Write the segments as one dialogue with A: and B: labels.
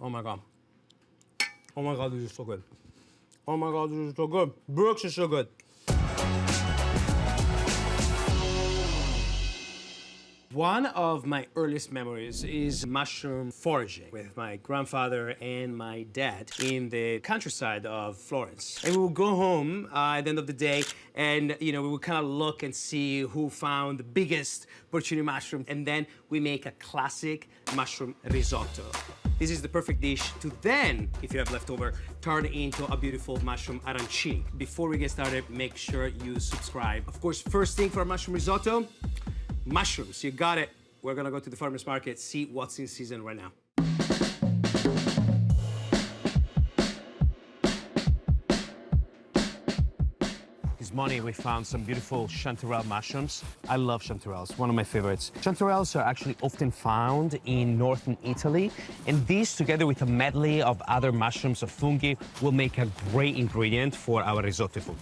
A: Oh my God. Oh my God, this is so good. Oh my God, this is so good. Brooks is so good. One of my earliest memories is mushroom foraging with my grandfather and my dad in the countryside of Florence. And we would go home at the end of the day and, we would kind of look and see who found the biggest porcini mushroom. And then we make a classic mushroom risotto. This is the perfect dish to then, if you have leftover, turn into a beautiful mushroom arancini. Before we get started, make sure you subscribe. Of course, first thing for a mushroom risotto, mushrooms, you got it. We're gonna go to the farmer's market, see what's in season right now. This morning we found some beautiful chanterelle mushrooms. I love chanterelles, one of my favorites. Chanterelles are actually often found in northern Italy, and these, together with a medley of other mushrooms of fungi, will make a great ingredient for our risotto fungi.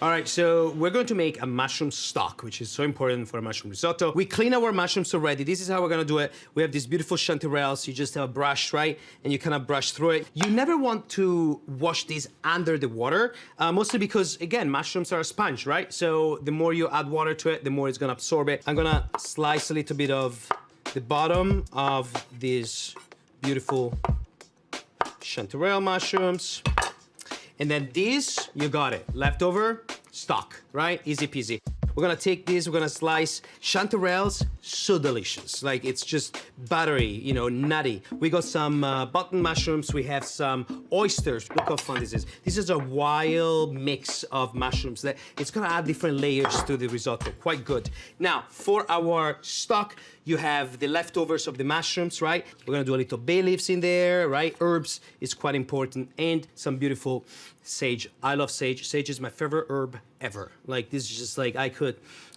A: All right, so we're going to make a mushroom stock, which is so important for a mushroom risotto. We clean our mushrooms already. This is how we're gonna do it. We have these beautiful chanterelles. You just have a brush, right? And you kind of brush through it. You never want to wash these under the water, mostly because, again, mushrooms are a sponge, right? So the more you add water to it, the more it's gonna absorb it. I'm gonna slice a little bit of the bottom of these beautiful chanterelle mushrooms. And then these, you got it. Leftover stock, right? Easy peasy. We're gonna take this, we're gonna slice chanterelles, so delicious. Like, it's just buttery, nutty. We got some button mushrooms, we have some oysters. Look how fun this is. This is a wild mix of mushrooms that it's gonna add different layers to the risotto, quite good. Now, for our stock, you have the leftovers of the mushrooms, right? We're gonna do a little bay leaves in there, right? Herbs is quite important, and some beautiful sage. I love sage. Sage is my favorite herb ever. Like, this is just like,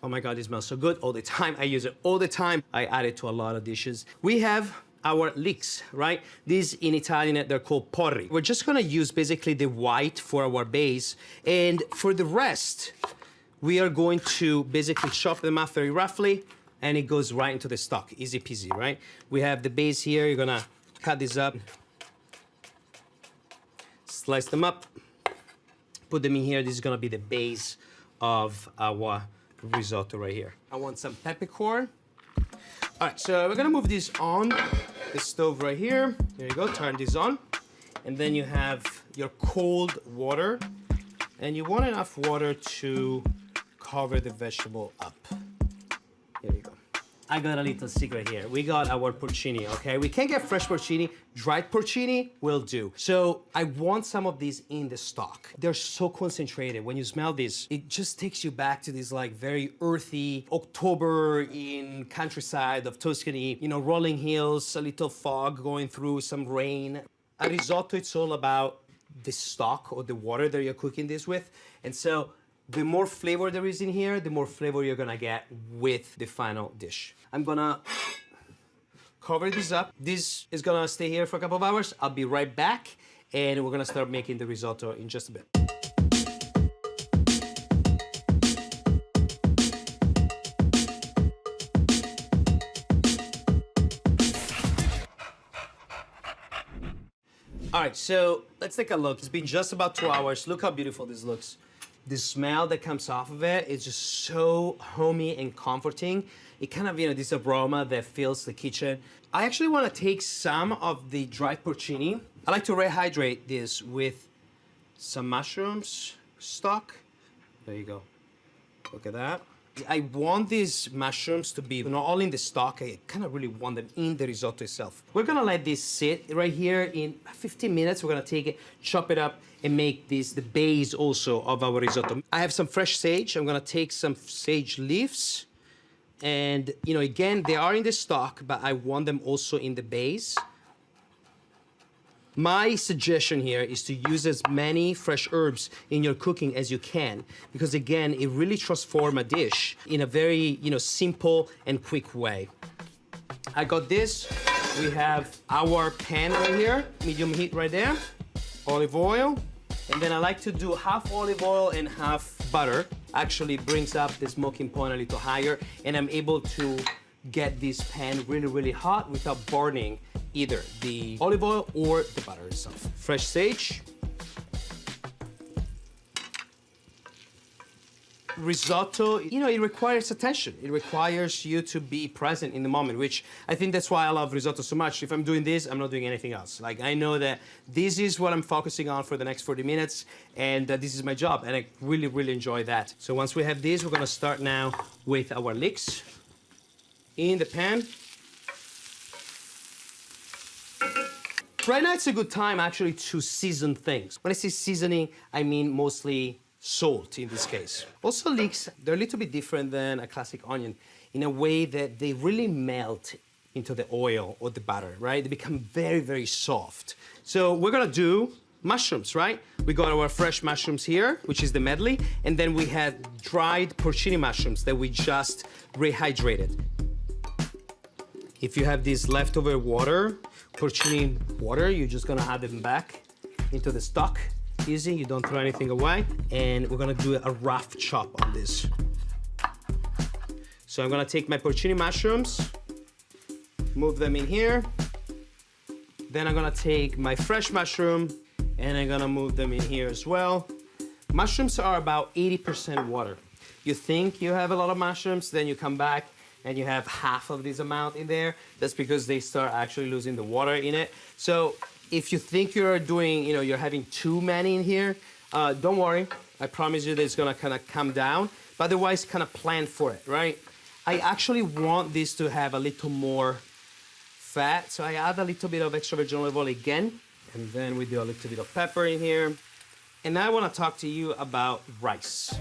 A: oh my God, it smells so good all the time. I use it all the time. I add it to a lot of dishes. We have our leeks, right? These in Italian, they're called porri. We're just gonna use basically the white for our base, and for the rest, we are going to basically chop them up very roughly, and it goes right into the stock. Easy peasy, right? We have the base here. You're gonna cut this up, slice them up, put them in here. This is gonna be the base of our risotto right here. I want some peppercorn. All right, so we're gonna move this on the stove right here. There you go, turn this on. And then you have your cold water, and you want enough water to cover the vegetable up. Here you go. I got a little secret here. We got our porcini, okay? We can't get fresh porcini. Dried porcini will do. So I want some of these in the stock. They're so concentrated. When you smell this, it just takes you back to this like very earthy October in countryside of Tuscany, rolling hills, a little fog going through, some rain. A risotto, it's all about the stock or the water that you're cooking this with. And so the more flavor there is in here, the more flavor you're gonna get with the final dish. I'm gonna cover this up. This is gonna stay here for a couple of hours. I'll be right back, and we're gonna start making the risotto in just a bit. All right, so let's take a look. It's been just about 2 hours. Look how beautiful this looks. The smell that comes off of it is just so homey and comforting. It kind of, this aroma that fills the kitchen. I actually want to take some of the dried porcini. I like to rehydrate this with some mushrooms stock. There you go. Look at that. I want these mushrooms to be not all in the stock, I kind of really want them in the risotto itself. We're gonna let this sit right here in 15 minutes. We're gonna take it, chop it up, and make this the base also of our risotto. I have some fresh sage. I'm gonna take some sage leaves. And, again, they are in the stock, but I want them also in the base. My suggestion here is to use as many fresh herbs in your cooking as you can, because again, it really transforms a dish in a very, simple and quick way. I got this. We have our pan right here, medium heat right there, olive oil, and then I like to do half olive oil and half butter. Actually brings up the smoking point a little higher, and I'm able to get this pan really, really hot without burning either the olive oil or the butter itself. Fresh sage. Risotto, you know, it requires attention. It requires you to be present in the moment, which I think that's why I love risotto so much. If I'm doing this, I'm not doing anything else. Like, I know that this is what I'm focusing on for the next 40 minutes, and this is my job, and I really, really enjoy that. So once we have this, we're gonna start now with our leeks in the pan. Right now, it's a good time, actually, to season things. When I say seasoning, I mean mostly salt in this case. Also leeks, they're a little bit different than a classic onion in a way that they really melt into the oil or the butter, right? They become very, very soft. So we're gonna do mushrooms, right? We got our fresh mushrooms here, which is the medley, and then we had dried porcini mushrooms that we just rehydrated. If you have this leftover water, porcini water, you're just gonna add them back into the stock. Easy, you don't throw anything away. And we're gonna do a rough chop on this. So I'm gonna take my porcini mushrooms, move them in here. Then I'm gonna take my fresh mushroom and I'm gonna move them in here as well. Mushrooms are about 80% water. You think you have a lot of mushrooms, then you come back and you have half of this amount in there. That's because they start actually losing the water in it. So if you think you're doing, you know, you're having too many in here, don't worry. I promise you that it's gonna kind of come down, but otherwise kind of plan for it, right? I actually want this to have a little more fat, so I add a little bit of extra virgin olive oil again, and then we do a little bit of pepper in here. And now I wanna talk to you about rice.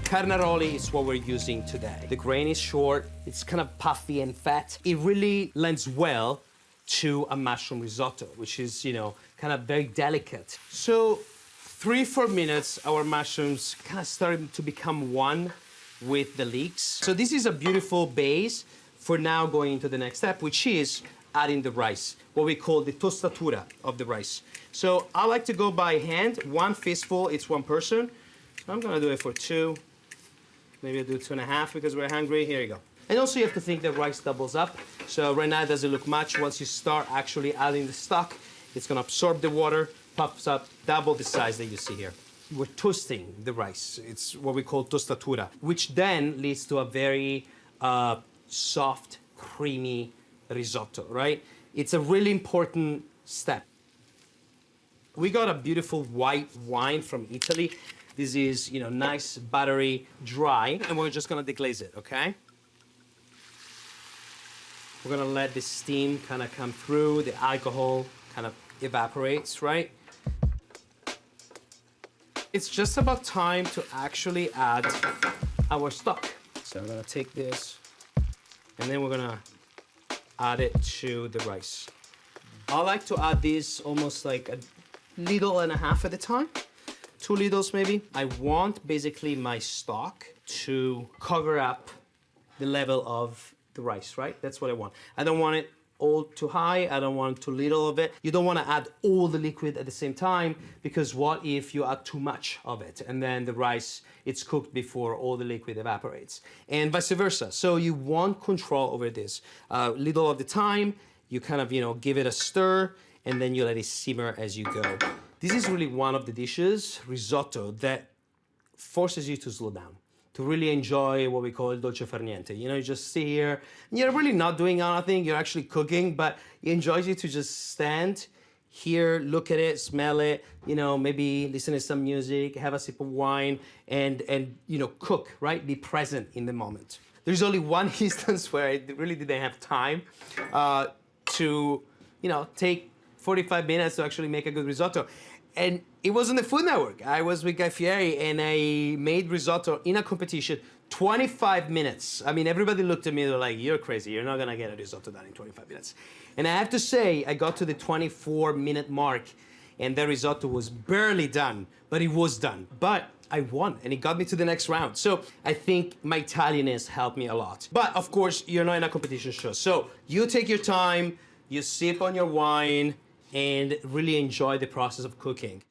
A: Carnaroli is what we're using today. The grain is short, it's kind of puffy and fat. It really lends well to a mushroom risotto, which is, you know, kind of very delicate. So 3-4 minutes, our mushrooms kind of started to become one with the leeks. So this is a beautiful base for now going into the next step, which is adding the rice, what we call the tostatura of the rice. So I like to go by hand, 1 fistful, it's 1 person. So I'm gonna do it for 2. Maybe I'll do 2.5 because we're hungry. Here you go. And also you have to think that rice doubles up. So right now it doesn't look much. Once you start actually adding the stock, it's gonna absorb the water, puffs up, double the size that you see here. We're toasting the rice. It's what we call tostatura, which then leads to a very soft, creamy risotto, right? It's a really important step. We got a beautiful white wine from Italy. This is, you know, nice, buttery, dry, and we're just gonna deglaze it, okay? We're gonna let the steam kind of come through, the alcohol kind of evaporates, right? It's just about time to actually add our stock. So I'm gonna take this, and then we're gonna add it to the rice. I like to add this almost like a little and a half at a time. 2 liters maybe. I want basically my stock to cover up the level of the rice, right? That's what I want. I don't want it all too high. I don't want too little of it. You don't want to add all the liquid at the same time, because what if you add too much of it and then the rice, it's cooked before all the liquid evaporates, and vice versa. So you want control over this. Little of the time, you kind of, you know, give it a stir, and then you let it simmer as you go. This is really one of the dishes, risotto, that forces you to slow down, to really enjoy what we call il dolce far niente. You know, you just sit here, and you're really not doing anything, you're actually cooking, but it enjoys you to just stand here, look at it, smell it, you know, maybe listen to some music, have a sip of wine, and you know, cook, right? Be present in the moment. There's only one instance where I really didn't have time to, you know, take 45 minutes to actually make a good risotto. And it was on the Food Network. I was with Guy Fieri and I made risotto in a competition, 25 minutes. I mean, everybody looked at me, they're like, you're crazy, you're not gonna get a risotto done in 25 minutes. And I have to say, I got to the 24-minute mark and the risotto was barely done, but it was done. But I won, and it got me to the next round. So I think my Italianness helped me a lot. But of course, you're not in a competition show. So you take your time, you sip on your wine, and really enjoy the process of cooking.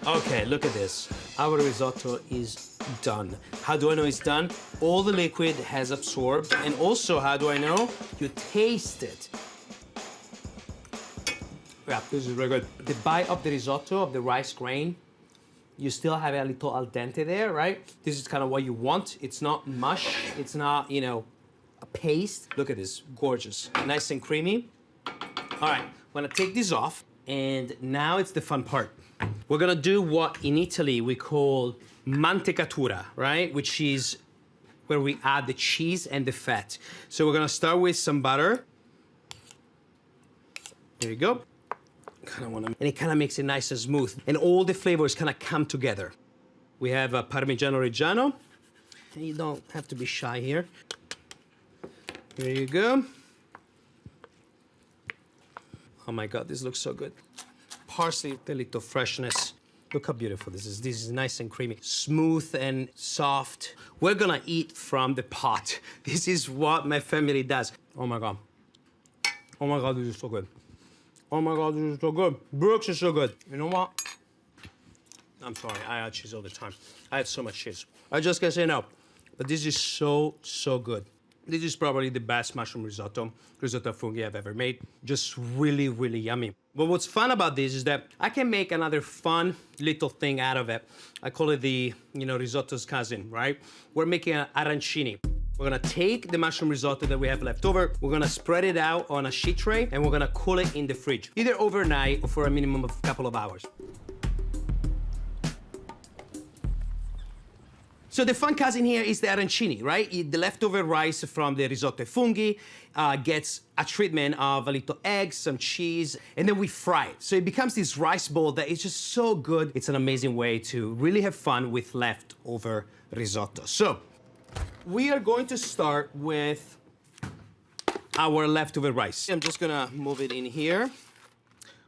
A: Okay, look at this. Our risotto is done. How do I know it's done? All the liquid has absorbed, and also, how do I know? You taste it. Yeah, this is very good. The bite of the risotto, of the rice grain, you still have a little al dente there, right? This is kind of what you want. It's not mush, it's not, you know, a paste. Look at this, gorgeous, nice and creamy. All right, I'm gonna take this off, and now it's the fun part. We're gonna do what in Italy we call mantecatura, right? Which is where we add the cheese and the fat. So we're gonna start with some butter. There you go. And it kind of makes it nice and smooth. And all the flavors kind of come together. We have a Parmigiano Reggiano. And you don't have to be shy here. There you go. Oh my God, this looks so good. Parsley, a little freshness. Look how beautiful this is. This is nice and creamy, smooth and soft. We're gonna eat from the pot. This is what my family does. Oh my God. Oh my God, this is so good. Oh my God, this is so good. Brooks is so good. You know what? I'm sorry, I add cheese all the time. I had so much cheese. I just can't say no. But this is so, so good. This is probably the best mushroom risotto funghi I've ever made. Just really, really yummy. But what's fun about this is that I can make another fun little thing out of it. I call it the, you know, risotto's cousin, right? We're making an arancini. We're gonna take the mushroom risotto that we have left over, we're gonna spread it out on a sheet tray, and we're gonna cool it in the fridge, either overnight or for a minimum of a couple of hours. So the fun cousin here is the arancini, right? The leftover rice from the risotto funghi gets a treatment of a little egg, some cheese, and then we fry it. So it becomes this rice bowl that is just so good. It's an amazing way to really have fun with leftover risotto. So we are going to start with our leftover rice. I'm just gonna move it in here.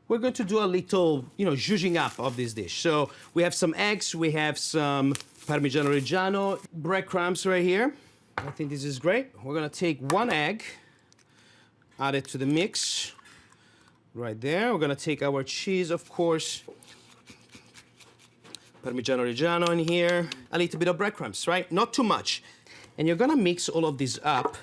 A: We're going to do a little, you know, zhuzhing up of this dish. So we have some eggs, we have some Parmigiano Reggiano, breadcrumbs right here. I think this is great. We're gonna take one egg, add it to the mix, right there. We're gonna take our cheese, of course, Parmigiano Reggiano in here, a little bit of breadcrumbs, right? Not too much. And you're gonna mix all of this up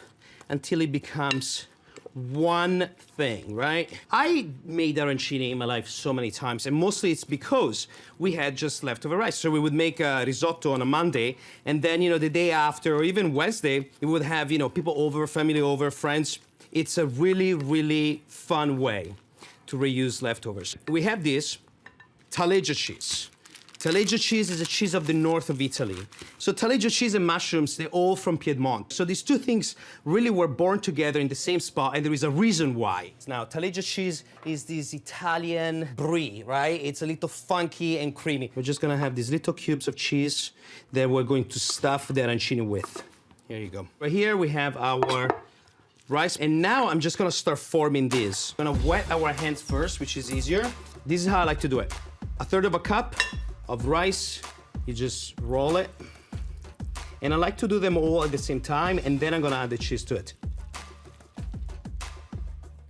A: until it becomes one thing, right? I made arancini in my life so many times, and mostly it's because we had just leftover rice. So we would make a risotto on a Monday, and then, you know, the day after, or even Wednesday, we would have, you know, people over, family over, friends. It's a really, really fun way to reuse leftovers. We have this Taleggio cheese. Taleggio cheese is a cheese of the north of Italy. So Taleggio cheese and mushrooms, they're all from Piedmont. So these two things really were born together in the same spot, and there is a reason why. Now, Taleggio cheese is this Italian brie, right? It's a little funky and creamy. We're just gonna have these little cubes of cheese that we're going to stuff the arancini with. Here you go. Right here we have our rice, and now I'm just gonna start forming this. I'm gonna wet our hands first, which is easier. This is how I like to do it. 1/3 of a cup of rice, you just roll it. And I like to do them all at the same time, and then I'm gonna add the cheese to it.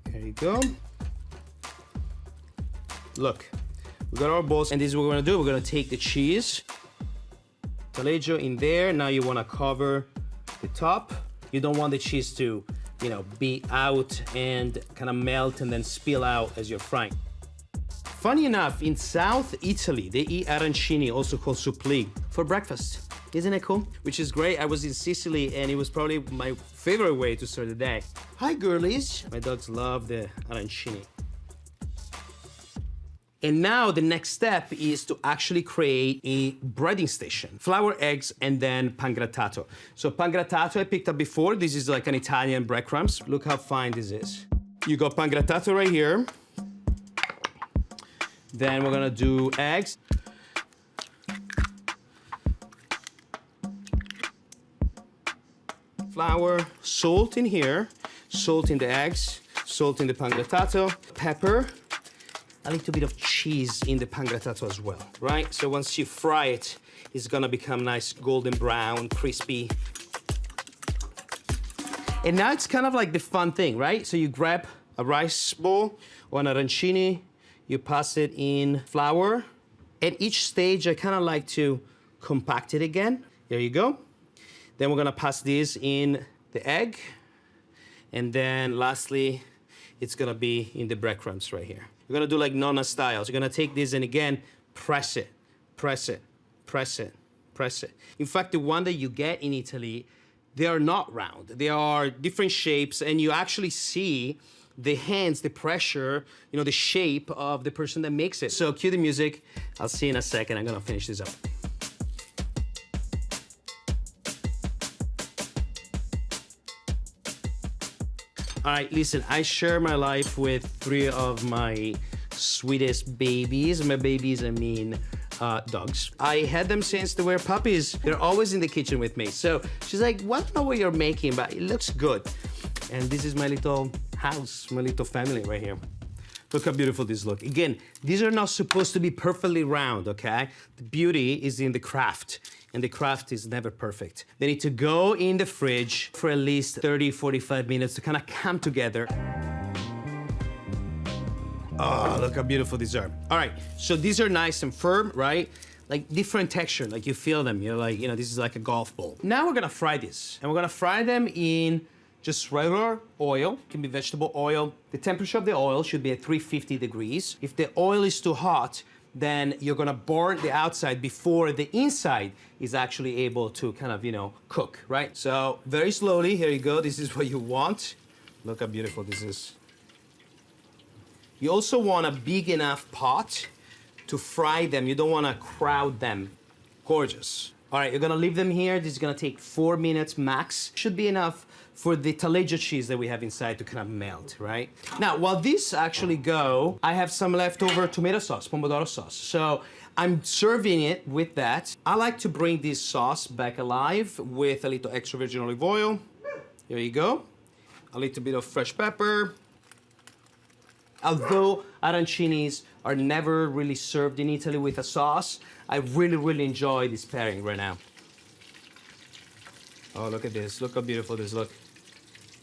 A: There you go. Look, we got our balls, and this is what we're gonna do. We're gonna take the cheese, Taleggio in there. Now you wanna cover the top. You don't want the cheese to, you know, be out and kind of melt and then spill out as you're frying. Funny enough, in South Italy, they eat arancini, also called suppli, for breakfast. Isn't it cool? Which is great. I was in Sicily, and it was probably my favorite way to start the day. Hi, girlies. My dogs love the arancini. And now the next step is to actually create a breading station. Flour, eggs, and then pangrattato. So pangrattato I picked up before. This is like an Italian breadcrumbs. Look how fine this is. You got pangrattato right here. Then we're gonna do eggs. Flour, salt in here, salt in the eggs, salt in the pangrattato, pepper, a little bit of cheese in the pangrattato as well, right? So once you fry it, it's gonna become nice golden brown, crispy. And now it's kind of like the fun thing, right? So you grab a rice bowl or an arancini, you pass it in flour. At each stage, I kind of like to compact it again. There you go. Then we're gonna pass this in the egg. And then lastly, it's gonna be in the breadcrumbs right here. We're gonna do like Nonna style. So you're gonna take this and again, press it, press it, press it, press it. In fact, the one that you get in Italy, they are not round. They are different shapes, and you actually see the hands, the pressure, you know, the shape of the person that makes it. So cue the music. I'll see you in a second. I'm gonna finish this up. All right, listen, I share my life with 3 of my sweetest babies. My babies, I mean, dogs. I had them since they were puppies. They're always in the kitchen with me. So she's like, well, I don't know what you're making, but it looks good. And this is my little house, my little family right here. Look how beautiful this looks. Again, these are not supposed to be perfectly round, okay? The beauty is in the craft, and the craft is never perfect. They need to go in the fridge for at least 30, 45 minutes to kind of come together. Oh, look how beautiful these are. All right, so these are nice and firm, right? Like different texture, like you feel them. You're like, you know, this is like a golf ball. Now we're gonna fry this, and we're gonna fry them in just regular oil, can be vegetable oil. The temperature of the oil should be at 350 degrees. If the oil is too hot, then you're gonna burn the outside before the inside is actually able to kind of, you know, cook, right? So very slowly, here you go. This is what you want. Look how beautiful this is. You also want a big enough pot to fry them. You don't wanna crowd them. Gorgeous. All right, you're gonna leave them here. This is gonna take 4 minutes max. Should be enough for the Taleggio cheese that we have inside to kind of melt, right? Now, while these actually go, I have some leftover tomato sauce, pomodoro sauce. So I'm serving it with that. I like to bring this sauce back alive with a little extra virgin olive oil. Here you go. A little bit of fresh pepper. Although arancinis are never really served in Italy with a sauce, I really, really enjoy this pairing right now. Oh, look at this. Look how beautiful this looks.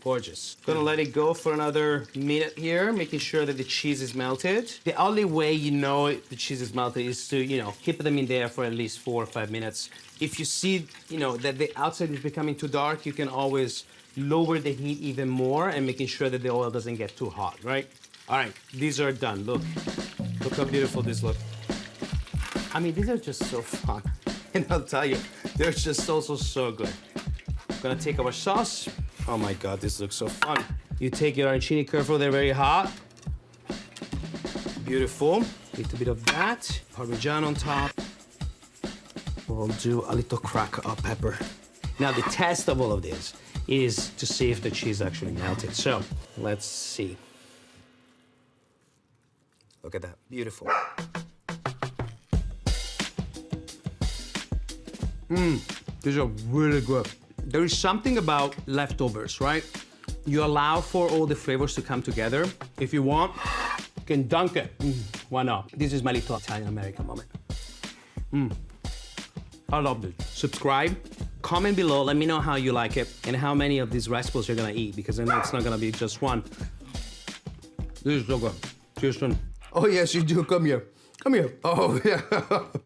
A: Gorgeous. Gonna let it go for another minute here, making sure that the cheese is melted. The only way you know the cheese is melted is to, you know, keep them in there for at least 4 or 5 minutes. If you see, you know, that the outside is becoming too dark, you can always lower the heat even more and making sure that the oil doesn't get too hot, right? All right, these are done. Look how beautiful this looks. I mean, these are just so fun. And I'll tell you, they're just also so good. I'm gonna take our sauce. Oh my God, this looks so fun. You take your arancini, careful, they're very hot. Beautiful. A little bit of that. Parmigiano on top. We'll do a little crack of pepper. Now, the test of all of this is to see if the cheese actually melted. So, let's see. Look at that, beautiful. These are really good. There is something about leftovers, right? You allow for all the flavors to come together. If you want, you can dunk it. Why not? This is my little Italian-American moment. I love this. Subscribe, comment below, let me know how you like it and how many of these recipes you're gonna eat, because I know it's not gonna be just one. This is so good. Cheers, son. Oh yes, you do, come here. Come here. Oh yeah.